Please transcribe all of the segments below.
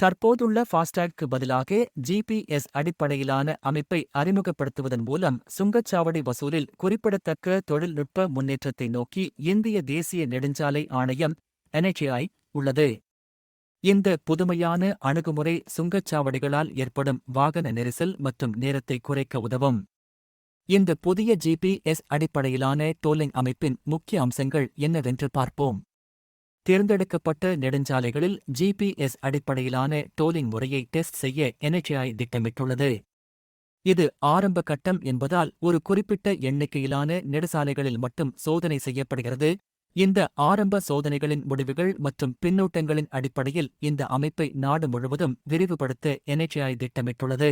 தற்போதுள்ள ஃபாஸ்டாக்கு பதிலாக ஜிபிஎஸ் அடிப்படையிலான அமைப்பை அறிமுகப்படுத்துவதன் மூலம் சுங்கச்சாவடி வசூலில் குறிப்பிடத்தக்க தொழில்நுட்ப முன்னேற்றத்தை நோக்கி இந்திய தேசிய நெடுஞ்சாலை ஆணையம் NHAI உள்ளது. இந்த புதுமையான அணுகுமுறை சுங்கச்சாவடிகளால் ஏற்படும் வாகன நெரிசல் மற்றும் நேரத்தை குறைக்க உதவும். இந்த புதிய ஜிபிஎஸ் அடிப்படையிலான டோலிங் அமைப்பின் முக்கிய அம்சங்கள் என்னவென்று பார்ப்போம். தேர்ந்தெடுக்கப்பட்ட நெடுஞ்சாலைகளில் ஜிபிஎஸ் அடிப்படையிலான டோலிங் முறையை டெஸ்ட் செய்ய NHAI திட்டமிட்டுள்ளது. இது ஆரம்ப கட்டம் என்பதால் ஒரு குறிப்பிட்ட எண்ணிக்கையிலான நெடுசாலைகளில் மட்டும் சோதனை செய்யப்படுகிறது. இந்த ஆரம்ப சோதனைகளின் முடிவுகள் மற்றும் பின்னூட்டங்களின் அடிப்படையில் இந்த அமைப்பை நாடு முழுவதும் விரிவுபடுத்த NHAI திட்டமிட்டுள்ளது.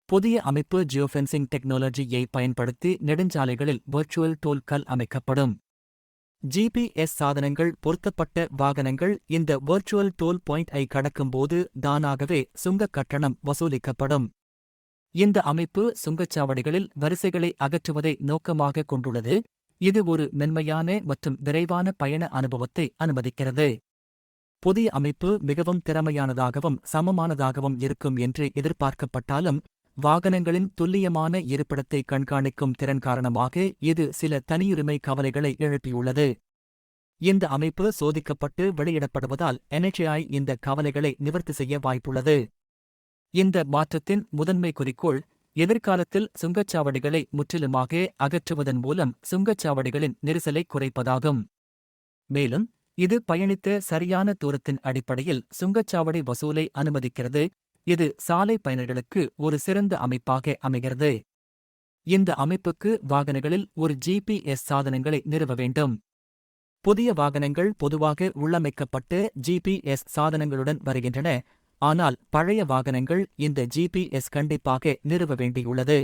புதிய அமைப்பு ஜியோஃபென்சிங் டெக்னாலஜியை பயன்படுத்தி நெடுஞ்சாலைகளில் வெர்ச்சுவல் டோல் கல் அமைக்கப்படும். ஜிபிஎஸ் சாதனங்கள் பொருத்தப்பட்ட வாகனங்கள் இந்த வெர்ச்சுவல் டோல் பாயிண்ட் ஐ கடக்கும்போது தானாகவே சுங்கக் கட்டணம் வசூலிக்கப்படும். இந்த அமைப்பு சுங்கச்சாவடிகளில் வரிசைகளை அகற்றுவதை நோக்கமாக கொண்டுள்ளது. இது ஒரு மென்மையான மற்றும் விரைவான பயண அனுபவத்தை அனுமதிக்கிறது. புதிய அமைப்பு மிகவும் திறமையானதாகவும் சமமானதாகவும் இருக்கும் என்று எதிர்பார்க்கப்பட்டாலும், வாகனங்களின் துல்லியமான இருப்பிடத்தை கண்காணிக்கும் திறன் காரணமாக இது சில தனியுரிமை கவலைகளை எழுப்பியுள்ளது. இந்த அமைப்பு சோதிக்கப்பட்டு வெளியிடப்படுவதால் NHAI இந்த கவலைகளை நிவர்த்தி செய்ய வாய்ப்புள்ளது. இந்த மாற்றத்தின் முதன்மை குறிக்கோள் எதிர்காலத்தில் சுங்கச்சாவடிகளை முற்றிலுமாக அகற்றுவதன் மூலம் சுங்கச்சாவடிகளின் நெரிசலை குறைப்பதாகும். மேலும் இது பயணித்த சரியான தூரத்தின் அடிப்படையில் சுங்கச்சாவடி வசூலை அனுமதிக்கிறது. இது சாலை பயணர்களுக்கு ஒரு சிறந்த அமைப்பாக அமைகிறது. இந்த அமைப்புக்கு வாகனங்களில் ஒரு ஜிபிஎஸ் சாதனங்களை நிறுவ வேண்டும். புதிய வாகனங்கள் பொதுவாக உள்ளமைக்கப்பட்ட ஜிபிஎஸ் சாதனங்களுடன் வருகின்றன, ஆனால் பழைய வாகனங்கள் இந்த ஜிபிஎஸ் கண்டிப்பாக நிறுவ வேண்டியுள்ளது.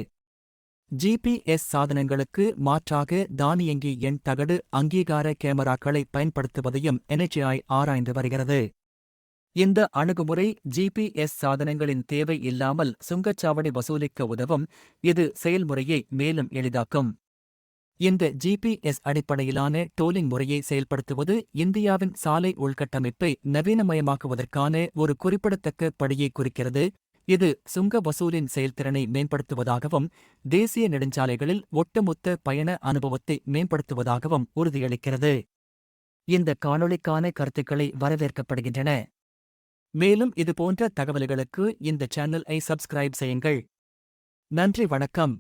ஜிபிஎஸ் சாதனங்களுக்கு மாற்றாக தானியங்கி எண் தகடு அங்கீகார கேமராக்களை பயன்படுத்துவதையும் NHAI ஆராய்ந்து வருகிறது. இந்த அணுகுமுறை ஜிபிஎஸ் சாதனங்களின் தேவை இல்லாமல் சுங்கச்சாவடி வசூலிக்க உதவும். இது செயல்முறையை மேலும் எளிதாக்கும். இந்த ஜிபிஎஸ் அடிப்படையிலான டோலிங் முறையை செயல்படுத்துவது இந்தியாவின் சாலை உள்கட்டமைப்பை நவீனமயமாக்குவதற்கான ஒரு குறிப்பிடத்தக்க படியை குறிக்கிறது. இது சுங்க வசூலின் செயல்திறனை மேம்படுத்துவதாகவும் தேசிய நெடுஞ்சாலைகளில் ஒட்டுமொத்த பயண அனுபவத்தை மேம்படுத்துவதாகவும் உறுதியளிக்கிறது. இந்த காணொளிக்கான கருத்துக்களை வரவேற்கப்படுகின்றன. மேலும் இதுபோன்ற தகவல்களுக்கு இந்த சேனலை சப்ஸ்கிரைப் செய்யுங்கள். நன்றி, வணக்கம்.